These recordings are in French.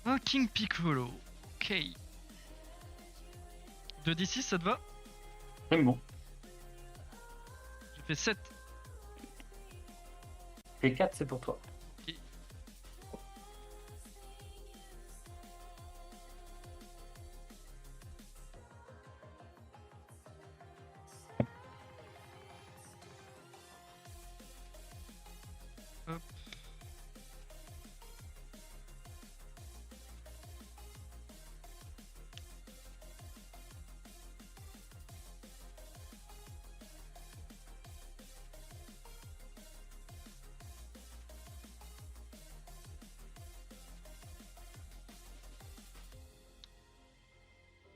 Un King Piccolo. Ok. 2d6, ça te va? C'est bon. J'ai fait 7. Les 4, c'est pour toi. Ok. Hop.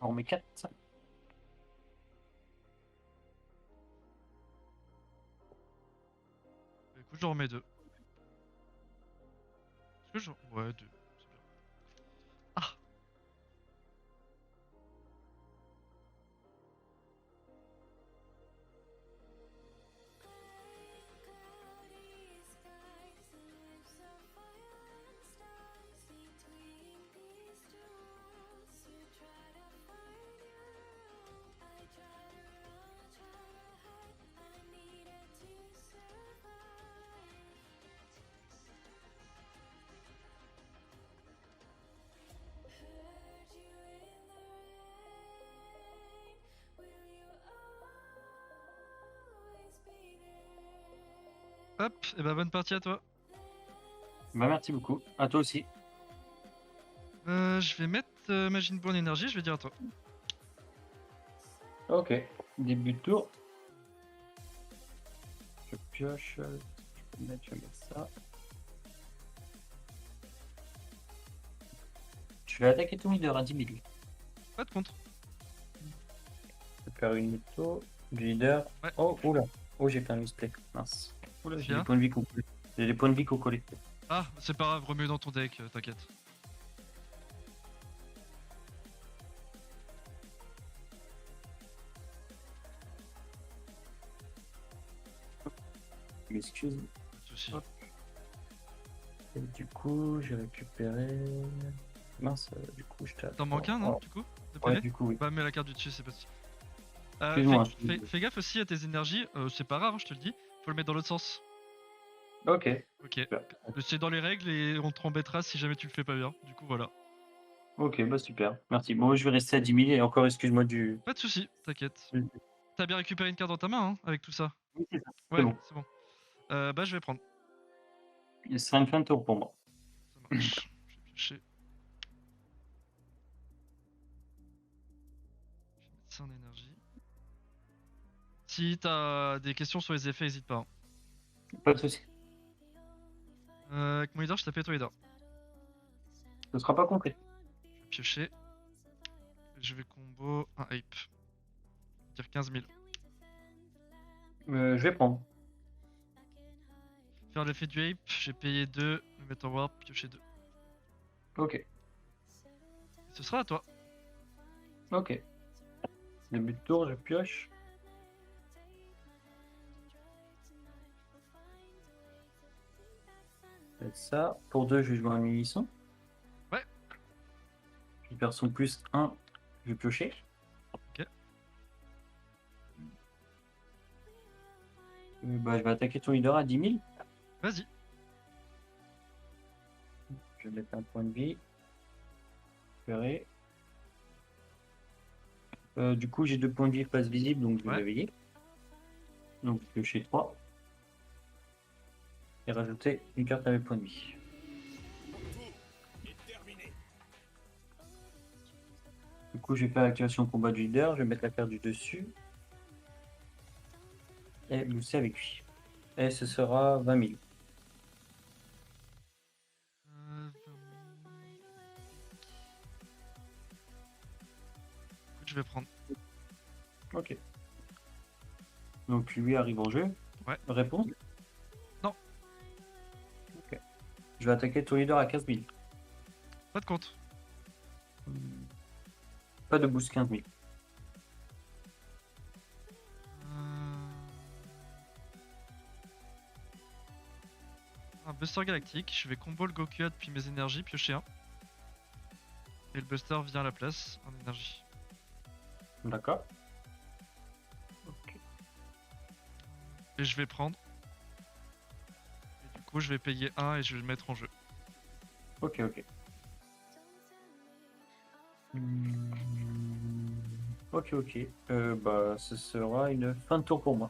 On met 4. Bah, écoute, j'en remets 2. Est-ce que j'en... Ouais, 2. C'est bien. Ah! Hop, et bah bonne partie à toi. Bah, merci beaucoup. À toi aussi. Je vais mettre Majin Ball en énergie, je vais dire à toi. Ok. Début de tour. Je pioche. Je vais mettre ça. Je vais attaquer ton leader à 10 000. Pas de contre. Je vais faire une mytho du leader. Ouais. Oh, oula. Oh, j'ai fait un misplay. Mince. Oula, j'ai Bien. des points de vie qu'on J'ai des points de vie qu'on collecte. Ah, c'est pas grave, remets dans ton deck, t'inquiète. M'excuse. Pas de soucis. Hop. Et du coup, j'ai récupéré. Mince, du coup, je t'ai. T'en manques un, non, du coup de Ouais, PV. du coup, oui. Bah, mets la carte du dessus, c'est pas si. Excuse-moi. Fais gaffe aussi à tes énergies, c'est pas rare, hein, je te le dis. Faut le mettre dans l'autre sens. Ok. Ok. Super. C'est dans les règles et on te embêtera si jamais tu le fais pas bien. Du coup, voilà. Ok, bah super. Merci. Bon, je vais rester à 10 000 et encore, excuse-moi du. Pas de soucis, t'inquiète. Oui, T'as bien récupéré une carte dans ta main, hein, avec tout ça. c'est ça. C'est Ouais, bon. c'est bon. Bah, je vais prendre. Ce sera une fin de tour pour moi. Ça marche. Je vais piocher. Je vais mettre ça en énergie. Si t'as des questions sur les effets, hésite pas, hein. Pas de souci. Avec mon leader, je tapais toi leader. Ce sera pas compris. Je vais piocher. Je vais combo un ape. Dire 15 000. Je vais prendre. Faire l'effet du ape, j'ai payé 2, le mettre en warp, piocher 2. Ok. Ce sera à toi. Ok. Début de tour, je pioche. Faites ça. Pour 2, je vais jouer un unisson. Ouais. Je perds son plus 1. Je vais piocher. Ok. Bah, je vais attaquer ton leader à 10 000. Vas-y. Je vais mettre un point de vie. Récupérer. Du coup, j'ai 2 points de vie face visible, donc je vais Ouais. réveiller. Donc, piocher 3. Et rajouter une carte à mes points de vie. Du coup, je vais faire l'activation combat du leader. Je vais mettre la carte du dessus. Et booster avec lui. Et ce sera 20 000. Écoute, je vais prendre. Ok. Donc lui arrive en jeu. Ouais. Réponse. Non. Ok. Je vais attaquer ton leader à 15 000. Pas de compte. Pas de boost 15 000. Un Buster Galactique. Je vais combo le Goku depuis mes énergies, piocher un. Et le buster vient à la place en énergie. D'accord. Ok. Et je vais prendre. Et du coup, je vais payer 1 et je vais le mettre en jeu. Ok, ok. Ok, ok. Bah, ce sera une fin de tour pour moi.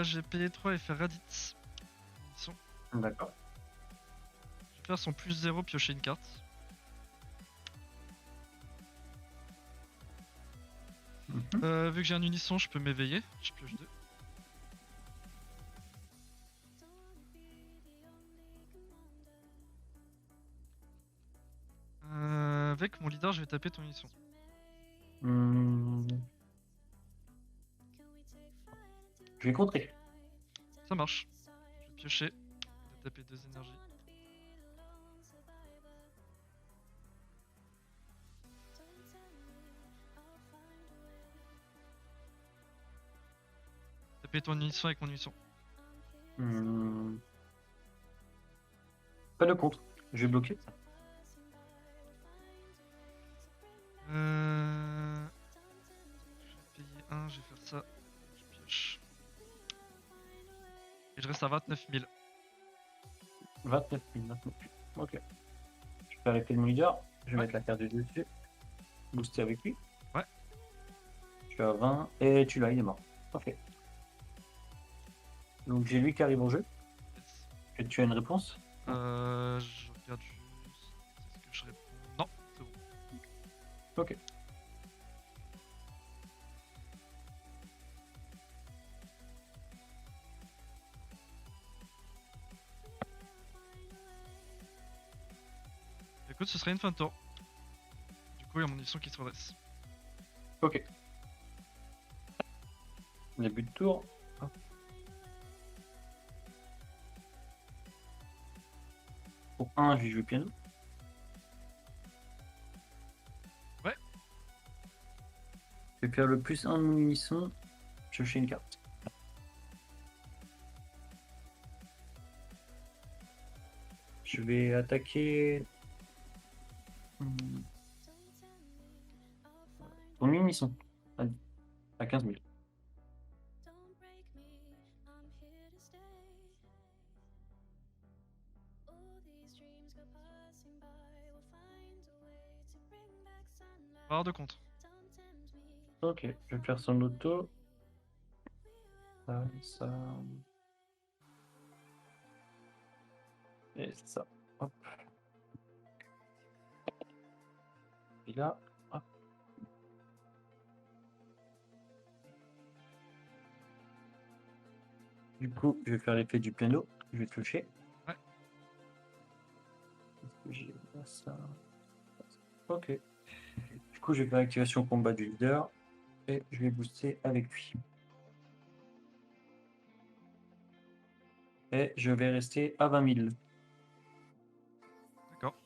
J'ai payé 3 et faire Raditz. Je D'accord. vais faire son plus 0, piocher une carte. Mhm. Vu que j'ai un unisson, je peux m'éveiller. Je pioche 2. Avec mon leader, je vais taper ton unisson. Hmm. Je vais contrer. Ça marche. Je vais piocher. Je vais taper 2 énergies. Taper ton unisson avec mon unisson. Hmm. Pas de contre. Je vais bloquer. Je vais payer 1, je vais faire ça. Je pioche. Et je reste à 29 000. 29 000, 29 000. Ok. Je vais arrêter mon leader. Je vais Ouais. mettre la carte de dessus. Booster avec lui. Ouais. Je suis à 20. Et tu l'as, il est mort. Ok. Donc j'ai lui qui arrive en jeu. Yes. Et tu as une réponse? Je regarde juste. Est-ce que je réponds? Non, c'est bon. Ok. Écoute, ce serait une fin de tour. Du coup, il y a mon unisson qui se redresse. Ok. Début de tour. Hop. Pour 1, je vais jouer piano. Ouais. Je vais faire le plus 1 de mon unisson. Piocher une carte. Je vais attaquer ton unisson à 15 000. Barre de contre. Ok, je vais faire son auto. Ça. Et c'est ça. Hop. Et là, hop. Du coup, je vais faire l'effet du piano. Je vais toucher. Ouais. Est-ce que j'ai ça? Ok. Du coup, je vais faire activation combat du leader. Et je vais booster avec lui. Et je vais rester à 20 000. D'accord.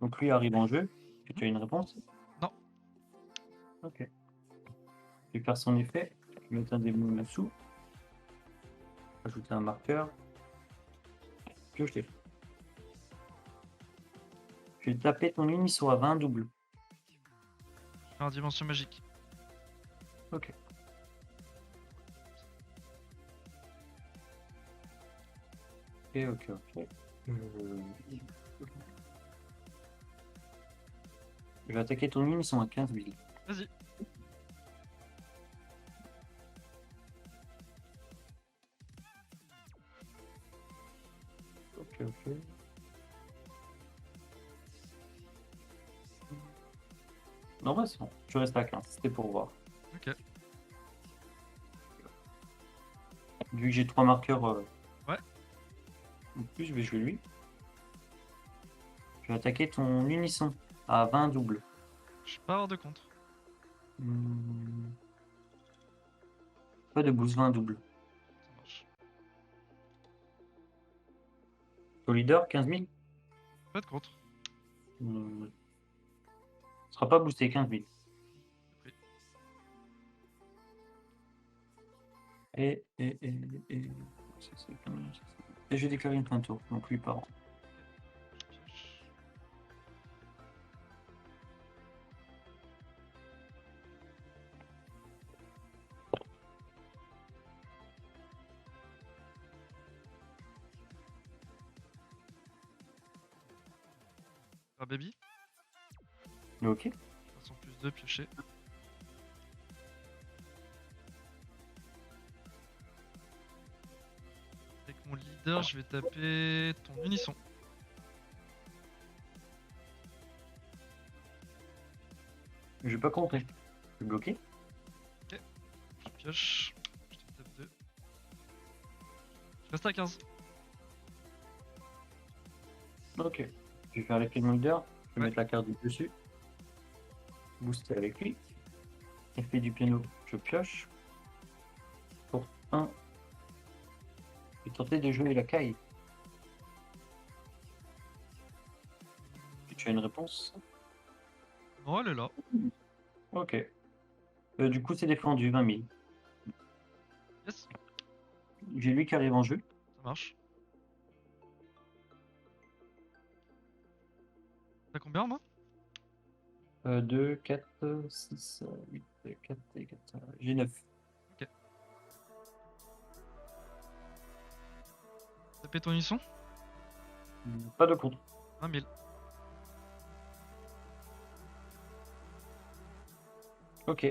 Donc lui arrive en jeu. Et tu as une réponse? Non. Ok. Je vais faire son effet. Je vais mettre un démon dessous. Ajouter un marqueur. Piocher. Je vais taper ton unisson à 20 double. Je fais un dimension magique. Ok. Ok. Je vais attaquer ton unisson à 15 000. Vas-y. Ok. Non, ouais, c'est bon. Je reste à 15. C'était pour voir. Ok. Vu que j'ai 3 marqueurs Ouais. en plus, je vais jouer lui. Je vais attaquer ton unisson à 20 double. Je pars de contre. Pas de boost 20 double. Ça marche. Ton leader, 15 000. Pas de contre. Sera pas boosté, 15 000. Oui. Et je déclare une fin de tour, donc lui par an. Pioche. Ah, baby. Mais ok. Façon plus 2, piocher. Avec mon leader, je vais taper ton unisson. Je vais pas compter. Je suis bloqué. Je pioche. Je te tape 2. Je reste à 15. Ok. Je vais faire l'effet de mon leader. Je vais Ouais. mettre la carte du dessus. Booster avec lui. Effet du piano, je pioche. Pour 1. Je vais tenter de jouer la caille. Tu as une réponse? Non, elle est là. Ok. Du coup, c'est défendu, 20 000. Yes, J'ai lui qui arrive en jeu. ça marche. T'as combien, moi? 2, 4, 6, 8, 4 et 4. J'ai 9. Ok. Taper ton unisson? Pas de contre. 20 000. Ok.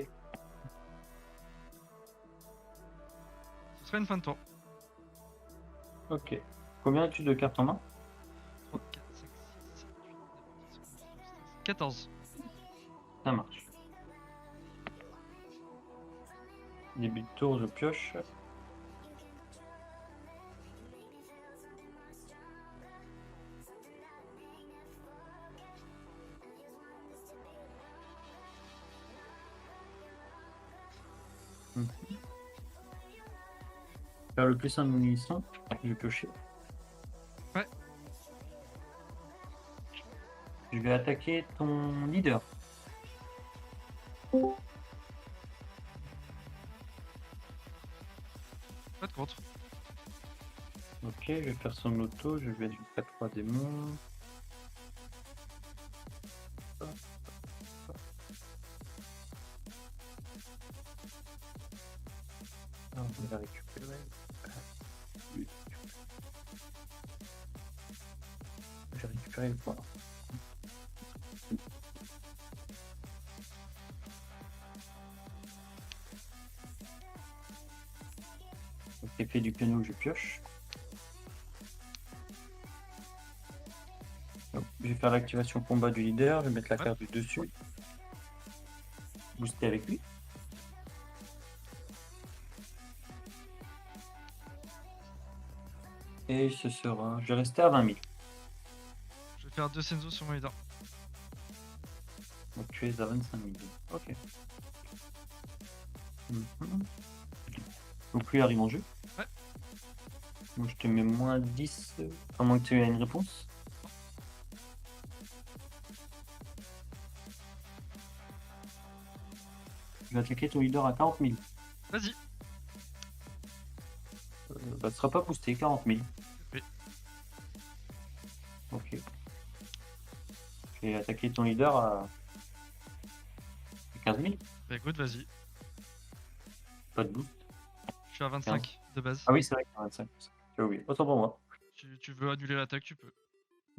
Ce sera une fin de tour. Ok. Combien as-tu de cartes en main? 3, 4, 5, 6, 7, 8, 9, 10, 11, 12, 13, 14. Ça marche. Début de tour, je pioche. Faire le plus un de mon unisson. Je vais piocher. Ouais. Je vais attaquer ton leader. Pas de contre. Ok, je vais faire son auto. Je vais jusqu'à 3 démons. Alors, on va récupérer. J'ai récupéré le point. Donc, effet du piano, je pioche. Donc, je vais faire l'activation combat du leader. Je vais mettre la Ouais. carte du dessus. Booster avec lui. Et ce sera. Je vais rester à 20 000. Je vais faire 2 Senzo sur mon leader. Donc tu es à 25 000. Ok. Mhm. Donc lui arrive en jeu. Ouais. Donc je te mets moins 10. À moins que tu aies une réponse. Je vais attaquer ton leader à 40 000. Vas-y. Bah, ce sera pas boosté, 40 000. Oui. Ok. Je vais attaquer ton leader à 15 000. Bah écoute, vas-y. Pas de boost. Je suis à 25 de base. Ah oui, c'est vrai, 25. J'ai oublié. Autant pour moi. Tu veux annuler l'attaque, tu peux.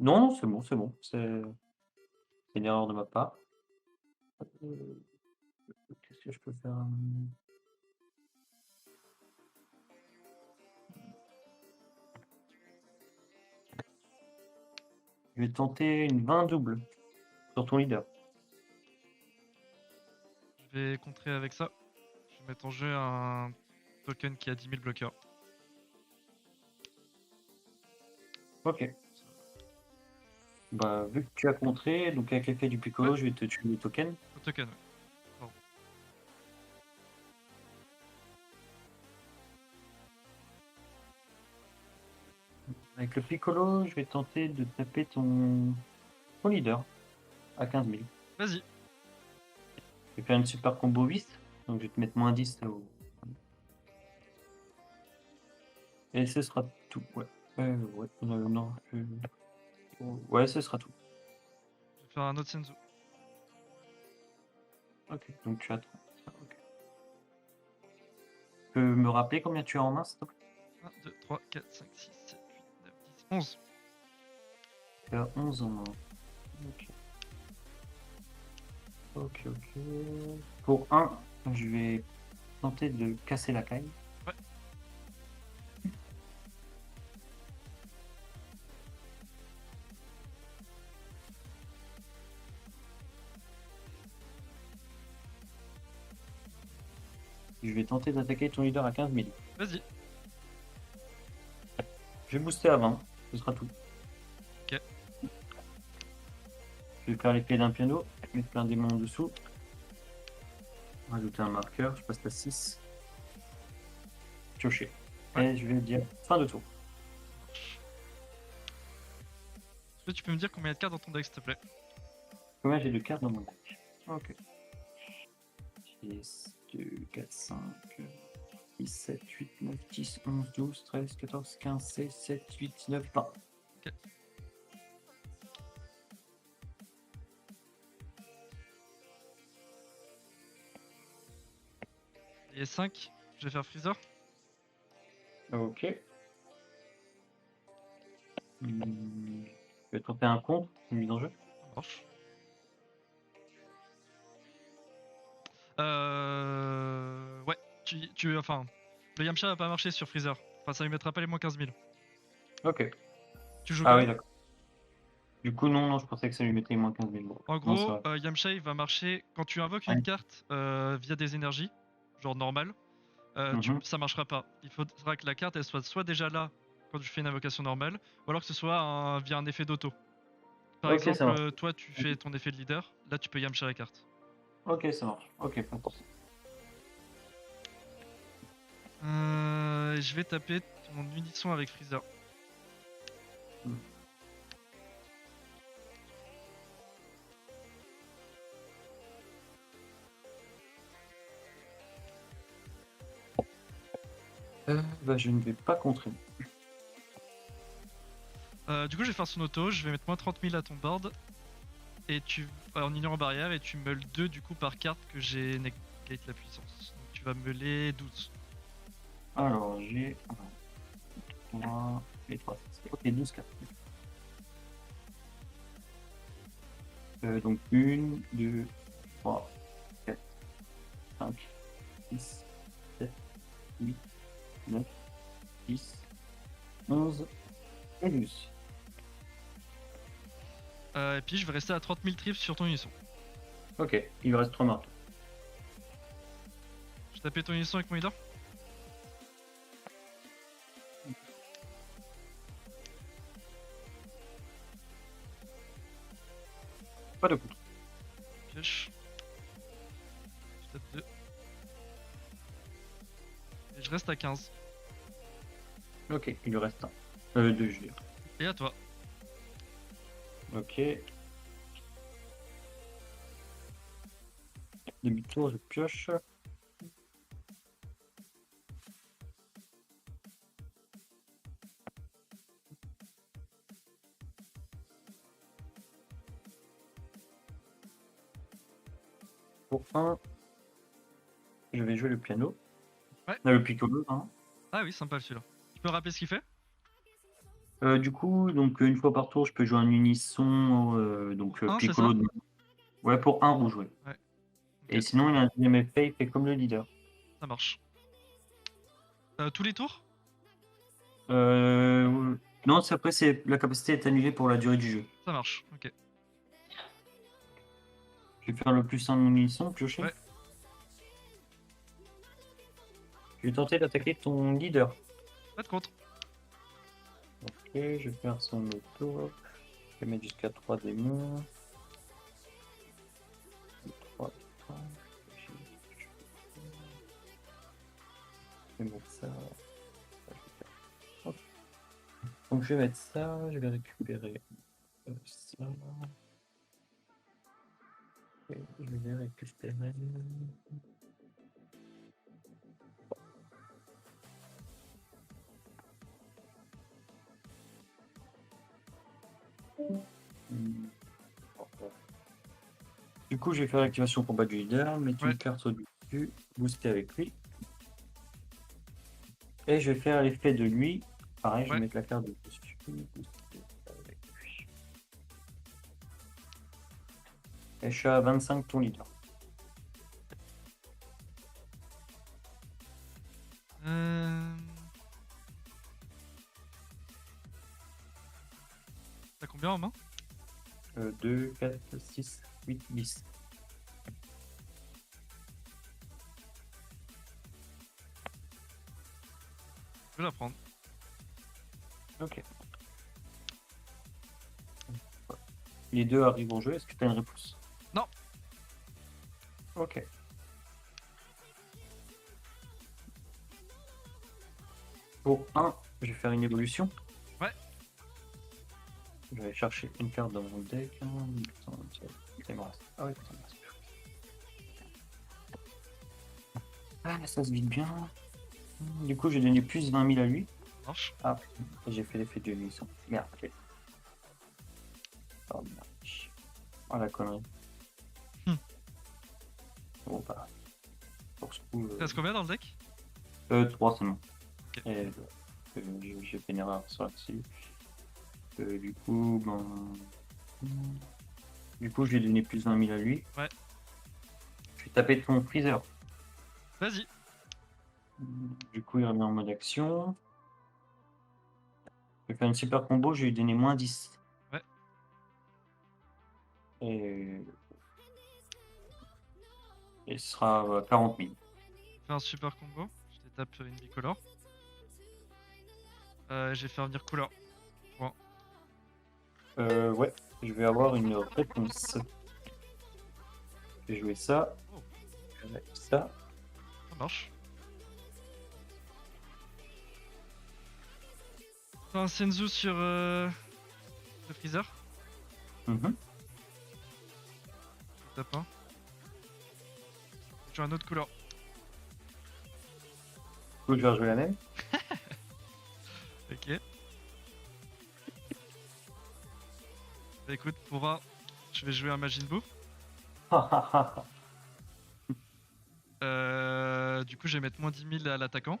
Non, non, c'est bon, c'est bon. C'est une erreur de ma part. Euh, Qu'est-ce que je peux faire? Je vais tenter une 20 double sur ton leader. Je vais contrer avec ça. Je vais mettre en jeu un token qui a 10 000 bloqueurs. Ok. Bah, vu que tu as contré, donc avec l'effet du piccolo, Ouais. je vais te tuer le token. Au token, ouais. Pardon. Avec le Piccolo, je vais tenter de taper ton leader à 15 000. Vas-y. Je vais faire une super combo 8, donc je vais te mettre moins 10 là haut. Et ce sera tout. Ouais. Ouais. Non. Ouais, ce sera tout. Je vais faire un autre Senzu. Ok. Donc tu as 3. Ok. Tu peux me rappeler combien tu as en main, s'il te plaît? 1, 2, 3, 4, 5, 6, 7, 8, 9, 10, 11. Tu as 11 en main. Ok. Ok. Pour 1, je vais tenter de casser la caille. Ouais. Je vais tenter d'attaquer ton leader à 15 000. Vas-y. Je vais booster à 20. Ce sera tout. Ok. Je vais faire l'effet d'un piano. Mettre plein démons en dessous. Rajouter un marqueur. Je passe à 6. Piocher. Ouais. Et je vais dire fin de tour. Est-ce que tu peux me dire combien il y a de cartes dans ton deck, s'il te plaît? Combien j'ai de cartes dans mon deck? Ok. 6, 2, 4, 5, 6, 7, 8, 9, 10, 11, 12, 13, 14, 15, 16, 17, 18, 19, 20. Ok. Et 5, je vais faire Freezer. Ok. Je vais tenter un contre, une mise en jeu. Ça marche. Ouais. Enfin, le Yamcha va pas marcher sur Freezer. Enfin, ça lui mettra pas les moins 15 000. Ok. Tu joues Ah quand oui, même? d'accord. Du coup, non, je pensais que ça lui mettait moins 15 000. Bon. En Non, ça gros, va. Yamcha il va marcher quand tu invoques Ouais. une carte via des énergies, genre normal. Mhm. Ça marchera pas. Il faudra que la carte elle soit déjà là quand tu fais une invocation normale, ou alors que ce soit via un effet d'auto. Par Ok, ça exemple, marche. toi tu fais ton effet de leader, là tu peux Yamcha la carte. Ok, ça marche. Ok, pas de souci. Je vais taper ton unisson avec Freezer. Hmm. Bah, je ne vais pas contrer. Du coup, je vais faire son auto, je vais mettre moins 30 000 à ton board, et en ignorant barrière, et tu meules 2 du coup par carte que j'ai negate la puissance. Donc tu vas meuler 12. Alors, j'ai 3 et 3. Ok, 12 cartes. Donc, 1, 2, 3, 4, 5, 6, 7, 8, 9, 10, 11 et 12. Et puis je vais rester à 30 000 trips sur ton unisson. Ok, il me reste 3 marteaux. Je vais taper ton unisson avec mon leader. Pas de contre. Pioche. Je tape 2. Et je reste à 15. Ok, il lui reste 2, je veux dire. Et à toi. Ok. Demi-tour, je pioche. Pour 1, je vais jouer le piano. Ouais. Le piccolo, hein. Ah oui, sympa celui-là. Tu peux me rappeler ce qu'il fait? Du coup, donc une fois par tour, je peux jouer un unisson, donc Pour 1, c'est ça? piccolo. Ouais, pour un rouge, ouais. Ouais. Et Ok, sinon, il y a un deuxième effet, il fait comme le leader. ça marche. Tous les tours? Non, après, la capacité est annulée pour la durée du jeu. Ça marche, ok. Je vais faire le plus un unisson, piocher. Ouais. Je vais tenter d'attaquer ton leader. Pas de contre. Ok, je vais faire son auto. Je vais mettre jusqu'à 3 démons. 3, 3. Je vais mettre ça. Hop. Donc je vais mettre ça, je vais récupérer ça. Et je vais récupérer. Hmm. Du coup, je vais faire l'activation combat du leader, mettre Ouais. une carte au-dessus, booster avec lui. Et je vais faire l'effet de lui. Pareil, je vais Ouais. mettre la carte dessus, booster avec lui. Et je suis à 25 ton leader. T'as combien en main? 2, 4, 6, 8, 10. Je vais la prendre. Ok. Les deux arrivent en jeu. Est-ce que tu as une réponse? Non. Ok. Pour 1, je vais faire une évolution. Ouais. Je vais chercher une carte dans mon deck. Il me reste. Ah ouais, putain, il me reste plus. Ah, ça se vide bien. Du coup, j'ai donné plus 20 000 à lui. Ça marche. Ah, et j'ai fait l'effet de nuisson. Merde, ok. Oh, merde. Oh la connerie. Bon, bah. Pour ce coup. T'as combien dans le deck? 3 seulement. Ok. Et j'ai fait une erreur sur là-dessus. Du coup, ben. Du coup, je lui ai donné plus 20 000 à lui. Ouais. Je vais taper ton freezer. Vas-y. Du coup, il remet en mode action. Je vais faire une super combo, je vais lui donner moins 10. Ouais. Et ce sera 40 000. Fais un super combo. Je te tape une bicolore. Je vais faire venir couleur. Ouais, je vais avoir une réponse. Je vais jouer ça. Oh. Avec ça. Ça marche. T'as un Senzu sur le freezer. Mhm. Je tape un. J'ai un autre couleur. Du coup, je vais rejouer la même. Ok. Bah écoute, pour un, je vais jouer un Majin Buu. Du coup, je vais mettre moins 10 000 à l'attaquant.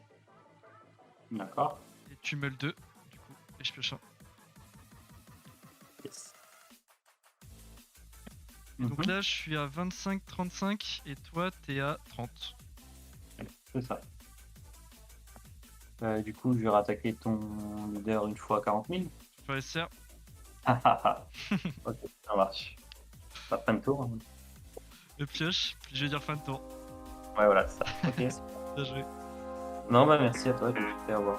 D'accord. Et tu me le 2. Du coup, et je pioche un. Yes. Donc là, je suis à 25-35 et toi, t'es à 30. C'est ça. Du coup, je vais rattaquer ton leader une fois à 40 000. Tu vas SR. Ok, ça marche. Pas fin de tour. Hein. Le pioche, puis je vais dire fin de tour. Ouais, voilà, c'est ça. Ok. Bien joué. Non, bah merci à toi, je te fais avoir.